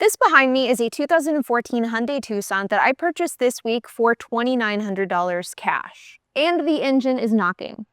This behind me is a 2014 Hyundai Tucson that I purchased this week for $2,900 cash. And the engine is knocking.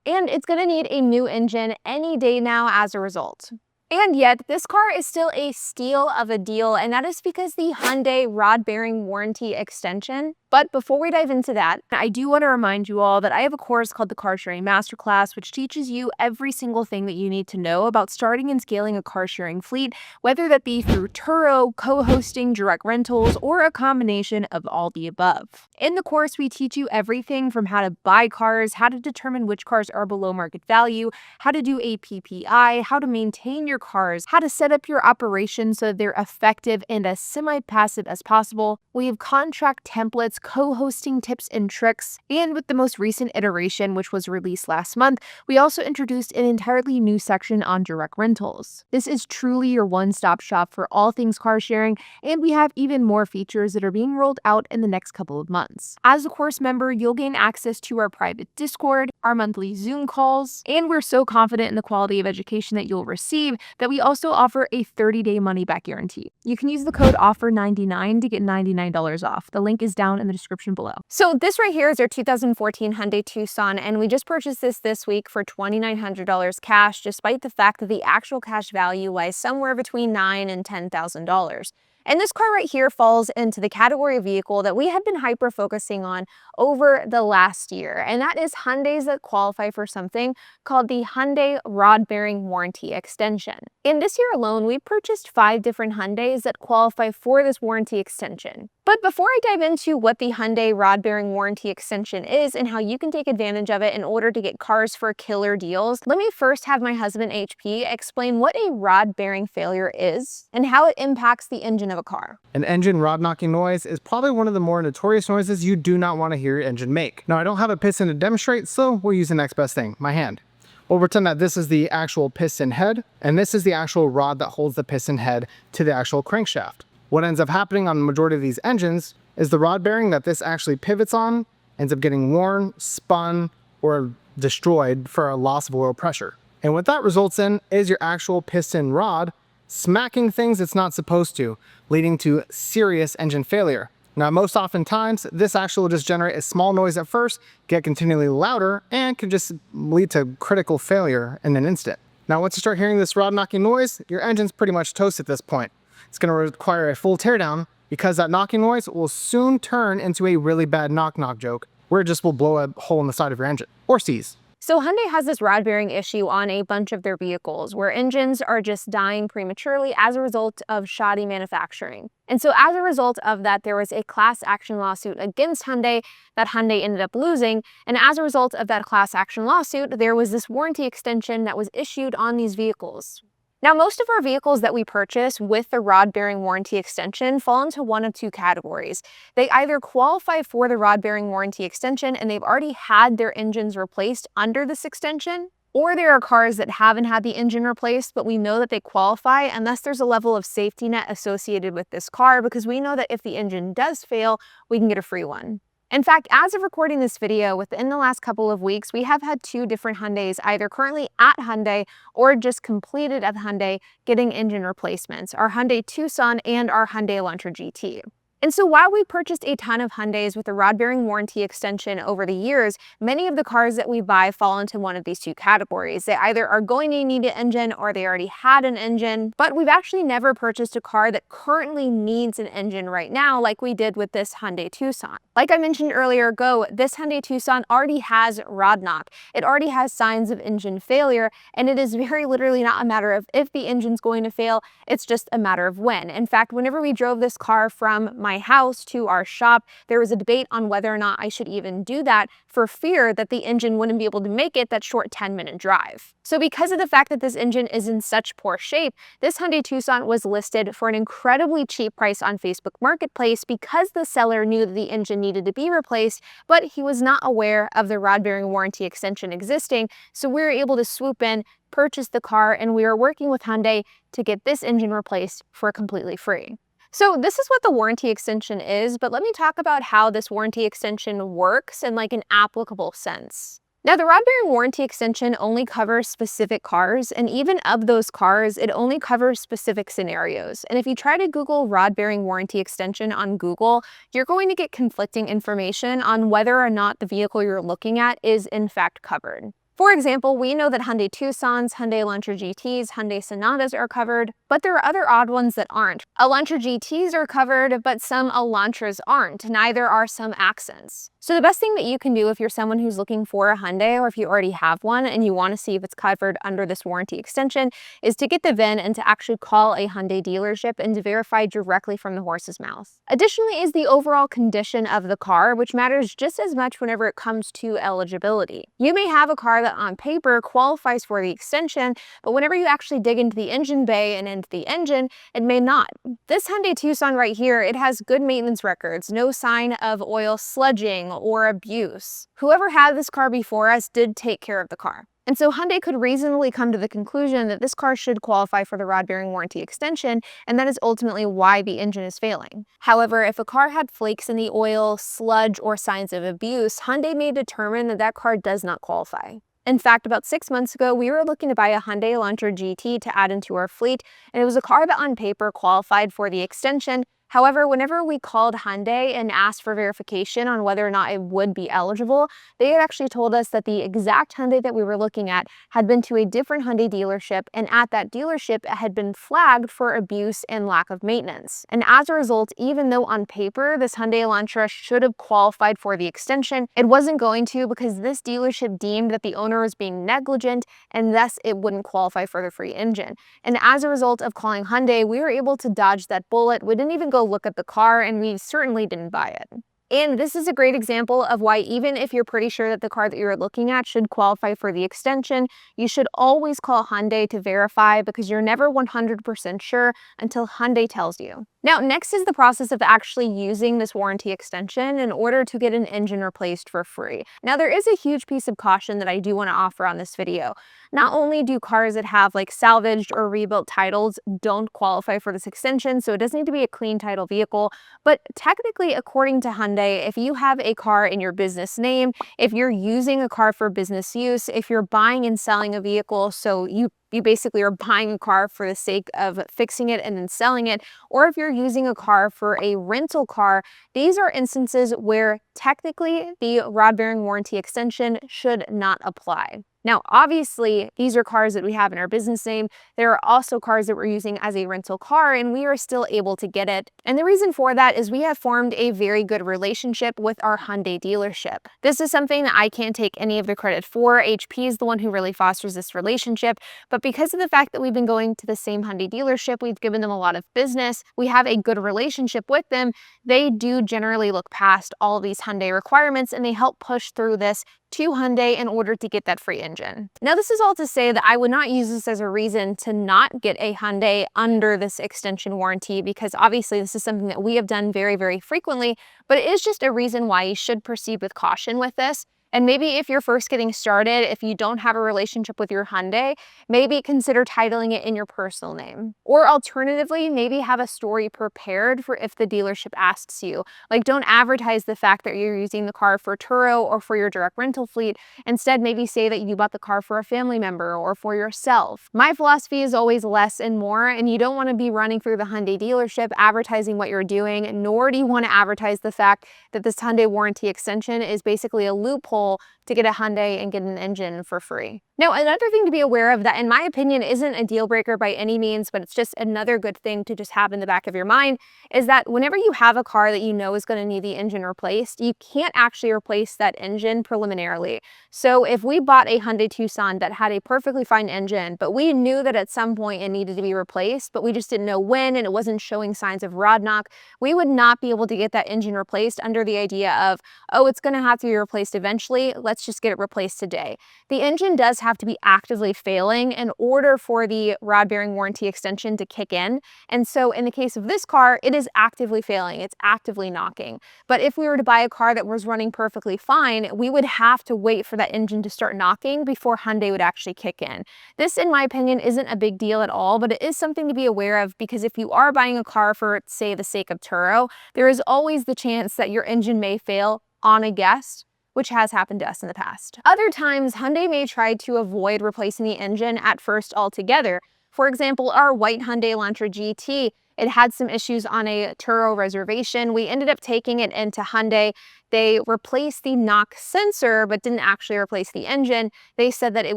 And it's going to need a new engine any day now as a result. And yet, this car is still a steal of a deal, and that is because the Hyundai rod bearing warranty extension. But before we dive into that, I do want to remind you all that I have a course called the Car Sharing Masterclass, which teaches you every single thing that you need to know about starting and scaling a car sharing fleet, whether that be through Turo, co-hosting, direct rentals, or a combination of all the above. In the course, we teach you everything from how to buy cars, how to determine which cars are below market value, how to do a PPI, how to maintain your cars, how to set up your operations so that they're effective and as semi-passive as possible. We have contract templates, co-hosting tips and tricks, and with the most recent iteration, which was released last month, we also introduced an entirely new section on direct rentals. This is truly your one-stop shop for all things car sharing, and we have even more features that are being rolled out in the next couple of months. As a course member, you'll gain access to our private Discord, our monthly Zoom calls, and we're so confident in the quality of education that you'll receive that we also offer a 30-day money-back guarantee. You can use the code OFFER99 to get $99 off. The link is down in the description below. So this right here is our 2014 Hyundai Tucson, and we just purchased this week for $2,900 cash, despite the fact that the actual cash value lies somewhere between $9,000 and $10,000. And this car right here falls into the category of vehicle that we have been hyper-focusing on over the last year, and that is Hyundais that qualify for something called the Hyundai Rod Bearing Warranty Extension. In this year alone, we purchased 5 different Hyundais that qualify for this warranty extension. But before I dive into what the Hyundai Rod Bearing Warranty Extension is and how you can take advantage of it in order to get cars for killer deals, let me first have my husband HP explain what a rod bearing failure is and how it impacts the engine of a car. An engine rod knocking noise is probably one of the more notorious noises you do not want to hear your engine make. Now, I don't have a piston to demonstrate, so we'll use the next best thing, my hand. We'll pretend that this is the actual piston head, and this is the actual rod that holds the piston head to the actual crankshaft. What ends up happening on the majority of these engines is the rod bearing that this actually pivots on ends up getting worn, spun, or destroyed for a loss of oil pressure. And what that results in is your actual piston rod smacking things it's not supposed to, leading to serious engine failure. Now, most oftentimes, this actually will just generate a small noise at first, get continually louder, and can just lead to critical failure in an instant. Now, once you start hearing this rod knocking noise, your engine's pretty much toast at this point. It's going to require a full teardown because that knocking noise will soon turn into a really bad knock-knock joke where it just will blow a hole in the side of your engine or seize. So Hyundai has this rod bearing issue on a bunch of their vehicles where engines are just dying prematurely as a result of shoddy manufacturing. And so as a result of that, there was a class action lawsuit against Hyundai that Hyundai ended up losing. And as a result of that class action lawsuit, there was this warranty extension that was issued on these vehicles. Now, most of our vehicles that we purchase with the rod bearing warranty extension fall into one of two categories. They either qualify for the rod bearing warranty extension and they've already had their engines replaced under this extension, or there are cars that haven't had the engine replaced, but we know that they qualify, and thus there's a level of safety net associated with this car because we know that if the engine does fail, we can get a free one. In fact, as of recording this video, within the last couple of weeks, we have had 2 different Hyundais either currently at Hyundai or just completed at Hyundai getting engine replacements, our Hyundai Tucson and our Hyundai Elantra GT. And so while we purchased a ton of Hyundais with a rod bearing warranty extension over the years, many of the cars that we buy fall into one of these 2 categories. They either are going to need an engine or they already had an engine, but we've actually never purchased a car that currently needs an engine right now like we did with this Hyundai Tucson. Like I mentioned earlier ago, this Hyundai Tucson already has rod knock. It already has signs of engine failure, and it is very literally not a matter of if the engine's going to fail, it's just a matter of when. In fact, whenever we drove this car from my my house to our shop. There was a debate on whether or not I should even do that for fear that the engine wouldn't be able to make it that short 10-minute drive. So because of the fact that this engine is in such poor shape, this Hyundai Tucson was listed for an incredibly cheap price on Facebook Marketplace because the seller knew that the engine needed to be replaced, but he was not aware of the rod bearing warranty extension existing. So we were able to swoop in, purchase the car, and we are working with Hyundai to get this engine replaced for completely free. So this is what the warranty extension is, but let me talk about how this warranty extension works in like an applicable sense. Now, the rod bearing warranty extension only covers specific cars, and even of those cars, it only covers specific scenarios. And if you try to Google rod bearing warranty extension on Google, you're going to get conflicting information on whether or not the vehicle you're looking at is in fact covered. For example, we know that Hyundai Tucsons, Hyundai Elantra GTs, Hyundai Sonatas are covered, but there are other odd ones that aren't. Elantra GTs are covered, but some Elantras aren't. Neither are some Accents. So the best thing that you can do if you're someone who's looking for a Hyundai, or if you already have one and you want to see if it's covered under this warranty extension, is to get the VIN and to actually call a Hyundai dealership and to verify directly from the horse's mouth. Additionally is the overall condition of the car, which matters just as much whenever it comes to eligibility. You may have a car that on paper qualifies for the extension, but whenever you actually dig into the engine bay and into the engine, it may not. This Hyundai Tucson right here, it has good maintenance records, no sign of oil sludging or abuse. Whoever had this car before us did take care of the car. And so Hyundai could reasonably come to the conclusion that this car should qualify for the rod bearing warranty extension, and that is ultimately why the engine is failing. However, if a car had flakes in the oil, sludge, or signs of abuse, Hyundai may determine that that car does not qualify. In fact, about 6 months ago, we were looking to buy a Hyundai Elantra GT to add into our fleet, and it was a car that on paper qualified for the extension. However, whenever we called Hyundai and asked for verification on whether or not it would be eligible, they had actually told us that the exact Hyundai that we were looking at had been to a different Hyundai dealership, and at that dealership it had been flagged for abuse and lack of maintenance. And as a result, even though on paper this Hyundai Elantra should have qualified for the extension, it wasn't going to because this dealership deemed that the owner was being negligent, and thus it wouldn't qualify for the free engine. And as a result of calling Hyundai, we were able to dodge that bullet. We didn't even go look at the car, and we certainly didn't buy it. And this is a great example of why even if you're pretty sure that the car that you're looking at should qualify for the extension, you should always call Hyundai to verify, because you're never 100% sure until Hyundai tells you. Now, next is the process of actually using this warranty extension in order to get an engine replaced for free. Now, there is a huge piece of caution that I do want to offer on this video. Not only do cars that have like salvaged or rebuilt titles don't qualify for this extension, so it does need to be a clean title vehicle, but technically, according to Hyundai, if you have a car in your business name, if you're using a car for business use, if you're buying and selling a vehicle, so you basically are buying a car for the sake of fixing it and then selling it, or if you're using a car for a rental car, these are instances where technically the rod bearing warranty extension should not apply. Now, obviously, these are cars that we have in our business name. There are also cars that we're using as a rental car, and we are still able to get it. And the reason for that is we have formed a very good relationship with our Hyundai dealership. This is something that I can't take any of the credit for. HP is the one who really fosters this relationship. But because of the fact that we've been going to the same Hyundai dealership, we've given them a lot of business, we have a good relationship with them, they do generally look past all these Hyundai requirements, and they help push through this to Hyundai in order to get that free engine. Now, this is all to say that I would not use this as a reason to not get a Hyundai under this extension warranty, because obviously this is something that we have done very, very frequently, but it is just a reason why you should proceed with caution with this. And maybe if you're first getting started, if you don't have a relationship with your Hyundai, maybe consider titling it in your personal name. Or alternatively, maybe have a story prepared for if the dealership asks you. Like, don't advertise the fact that you're using the car for Turo or for your direct rental fleet. Instead, maybe say that you bought the car for a family member or for yourself. My philosophy is always less and more, and you don't want to be running through the Hyundai dealership advertising what you're doing, nor do you want to advertise the fact that this Hyundai warranty extension is basically a loophole to get a Hyundai and get an engine for free. Now, another thing to be aware of that, in my opinion, isn't a deal breaker by any means, but it's just another good thing to just have in the back of your mind, is that whenever you have a car that you know is going to need the engine replaced, you can't actually replace that engine preliminarily. So if we bought a Hyundai Tucson that had a perfectly fine engine, but we knew that at some point it needed to be replaced, but we just didn't know when and it wasn't showing signs of rod knock, we would not be able to get that engine replaced under the idea of, oh, it's going to have to be replaced eventually. Let's just get it replaced today. The engine does have to be actively failing in order for the rod bearing warranty extension to kick in. And so in the case of this car, it is actively failing, it's actively knocking. But if we were to buy a car that was running perfectly fine, we would have to wait for that engine to start knocking before Hyundai would actually kick in. This, in my opinion, isn't a big deal at all, but it is something to be aware of, because if you are buying a car for, say, the sake of Turo, there is always the chance that your engine may fail on a guest, which has happened to us in the past. Other times, Hyundai may try to avoid replacing the engine at first altogether. For example, our white Hyundai Elantra GT, it had some issues on a Turo reservation. We ended up taking it into Hyundai. They replaced the knock sensor, but didn't actually replace the engine. They said that it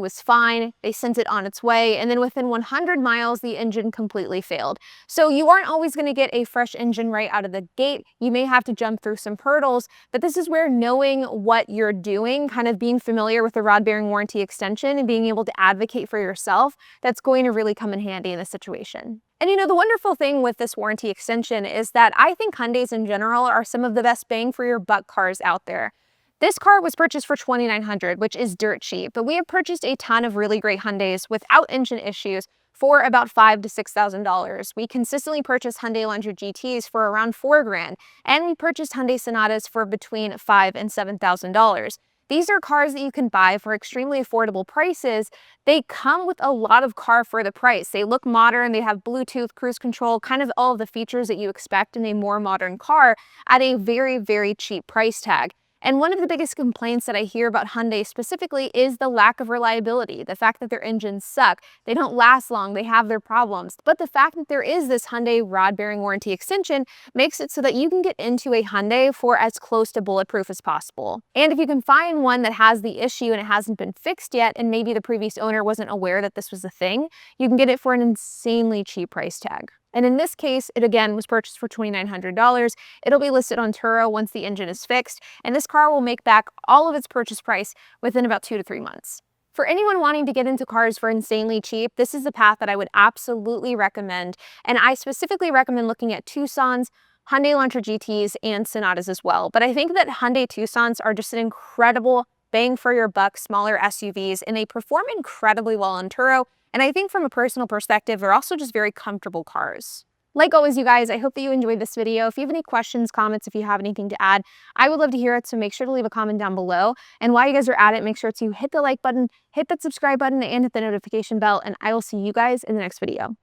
was fine. They sent it on its way. And then within 100 miles, the engine completely failed. So you aren't always going to get a fresh engine right out of the gate. You may have to jump through some hurdles, but this is where knowing what you're doing, kind of being familiar with the rod bearing warranty extension and being able to advocate for yourself, that's going to really come in handy in this situation. And you know, the wonderful thing with this warranty extension is that I think Hyundais in general are some of the best bang for your buck cars out there. This car was purchased for $2,900, which is dirt cheap, but we have purchased a ton of really great Hyundais without engine issues for about $5,000 to $6,000. We consistently purchase Hyundai Elantra GTs for around $4,000, and we purchased Hyundai Sonatas for between $5,000 and $7,000. These are cars that you can buy for extremely affordable prices. They come with a lot of car for the price. They look modern, they have Bluetooth, cruise control, kind of all of the features that you expect in a more modern car at a very, very cheap price tag. And one of the biggest complaints that I hear about Hyundai specifically is the lack of reliability, the fact that their engines suck, they don't last long, they have their problems. But the fact that there is this Hyundai rod bearing warranty extension makes it so that you can get into a Hyundai for as close to bulletproof as possible. And if you can find one that has the issue and it hasn't been fixed yet, and maybe the previous owner wasn't aware that this was a thing, you can get it for an insanely cheap price tag. And in this case, it again was purchased for $2,900. It'll be listed on Turo once the engine is fixed, and this car will make back all of its purchase price within about 2 to 3 months. For anyone wanting to get into cars for insanely cheap, this is the path that I would absolutely recommend. And I specifically recommend looking at Tucsons, Hyundai Elantra GTs, and Sonatas as well. But I think that Hyundai Tucsons are just an incredible bang for your buck, smaller SUVs, and they perform incredibly well on Turo. And I think from a personal perspective, they're also just very comfortable cars. Like always, you guys, I hope that you enjoyed this video. If you have any questions, comments, if you have anything to add, I would love to hear it. So make sure to leave a comment down below. And while you guys are at it, make sure to hit the like button, hit that subscribe button, and hit the notification bell. And I will see you guys in the next video.